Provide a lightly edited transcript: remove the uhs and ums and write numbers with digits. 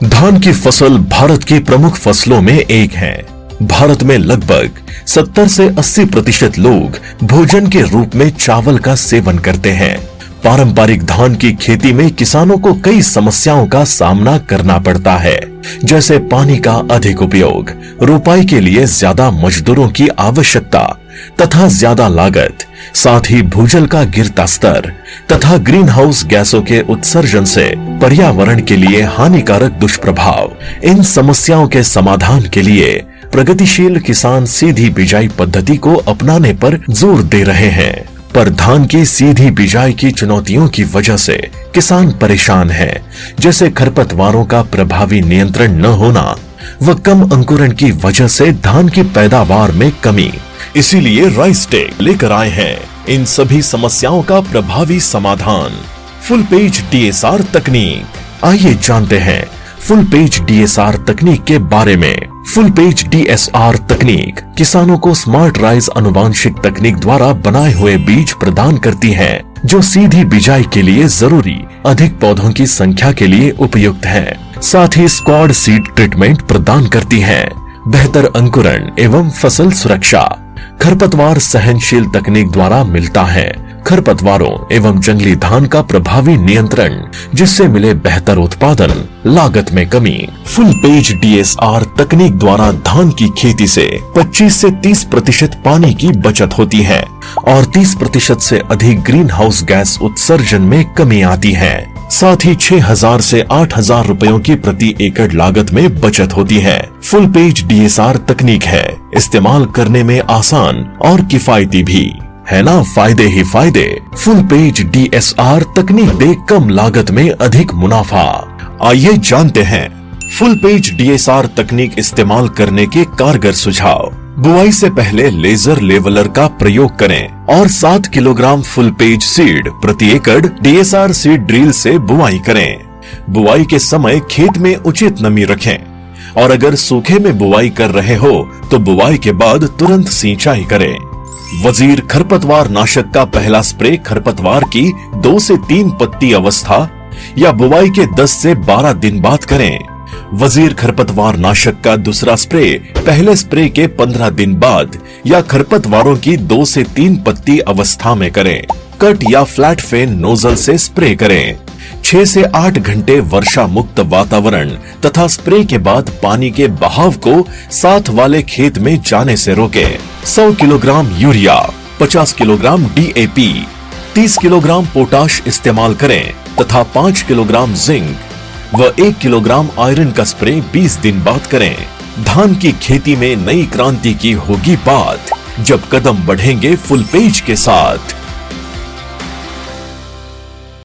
धान की फसल भारत की प्रमुख फसलों में एक है। भारत में लगभग 70 से 80% लोग भोजन के रूप में चावल का सेवन करते हैं। पारंपरिक धान की खेती में किसानों को कई समस्याओं का सामना करना पड़ता है, जैसे पानी का अधिक उपयोग, रोपाई के लिए ज्यादा मजदूरों की आवश्यकता तथा ज्यादा लागत, साथ ही भूजल का गिरता स्तर तथा ग्रीन हाउस गैसों के उत्सर्जन से पर्यावरण के लिए हानिकारक दुष्प्रभाव। इन समस्याओं के समाधान के लिए प्रगतिशील किसान सीधी बिजाई पद्धति को अपनाने पर जोर दे रहे हैं, पर धान की सीधी बिजाई की चुनौतियों की वजह से किसान परेशान हैं, जैसे खरपतवारों का प्रभावी नियंत्रण न होना व कम अंकुरण की वजह से धान की पैदावार में कमी। इसीलिए राइसटेक लेकर आए हैं इन सभी समस्याओं का प्रभावी समाधान, फुल पेज डीएसआर तकनीक। आइए जानते हैं फुल पेज डीएसआर तकनीक के बारे में। फुल पेज डीएसआर तकनीक किसानों को स्मार्ट राइज अनुवांशिक तकनीक द्वारा बनाए हुए बीज प्रदान करती है, जो सीधी बिजाई के लिए जरूरी अधिक पौधों की संख्या के लिए उपयुक्त है। साथ ही स्क्वाड सीड ट्रीटमेंट प्रदान करती है, बेहतर अंकुरण एवं फसल सुरक्षा खरपतवार सहनशील तकनीक द्वारा मिलता है। खरपतवारों एवं जंगली धान का प्रभावी नियंत्रण, जिससे मिले बेहतर उत्पादन, लागत में कमी। फुल पेज डीएसआर तकनीक द्वारा धान की खेती से 25 से 30% पानी की बचत होती है और 30% से अधिक ग्रीन हाउस गैस उत्सर्जन में कमी आती है। साथ ही 6,000 से 8,000 रुपयों की प्रति एकड़ लागत में बचत होती है। फुल पेज डीएसआर तकनीक है इस्तेमाल करने में आसान और किफायती भी है ना, फायदे ही फायदे। फुल पेज डीएसआर तकनीक दे कम लागत में अधिक मुनाफा। आइए जानते हैं फुल पेज डीएसआर तकनीक इस्तेमाल करने के कारगर सुझाव। बुआई से पहले लेजर लेवलर का प्रयोग करें और 7 किलोग्राम फुल पेज सीड प्रति एकड़ डीएसआर सीड ड्रिल से बुआई करें। बुआई के समय खेत में उचित नमी रखें और अगर सूखे में बुआई कर रहे हो तो बुआई के बाद तुरंत सिंचाई करें। वजीर खरपतवार नाशक का पहला स्प्रे खरपतवार की 2 से 3 पत्ती अवस्था या बुआई के 10 से 12 दिन बाद करें। वजीर खरपतवार नाशक का दूसरा स्प्रे पहले स्प्रे के 15 दिन बाद या खरपतवारों की 2 से 3 पत्ती अवस्था में करें। कट या फ्लैट फेन नोजल से स्प्रे करें। 6 से 8 घंटे वर्षा मुक्त वातावरण तथा स्प्रे के बाद पानी के बहाव को साथ वाले खेत में जाने से रोकें। 100 kilogram urea, 50 kilogram DAP, 30 kilogram potash इस्तेमाल करें तथा 5 किलोग्राम जिंक व 1 किलोग्राम आयरन का स्प्रे 20 दिन बाद करें। धान की खेती में नई क्रांति की होगी बात, जब कदम बढ़ेंगे फुल पेज के साथ।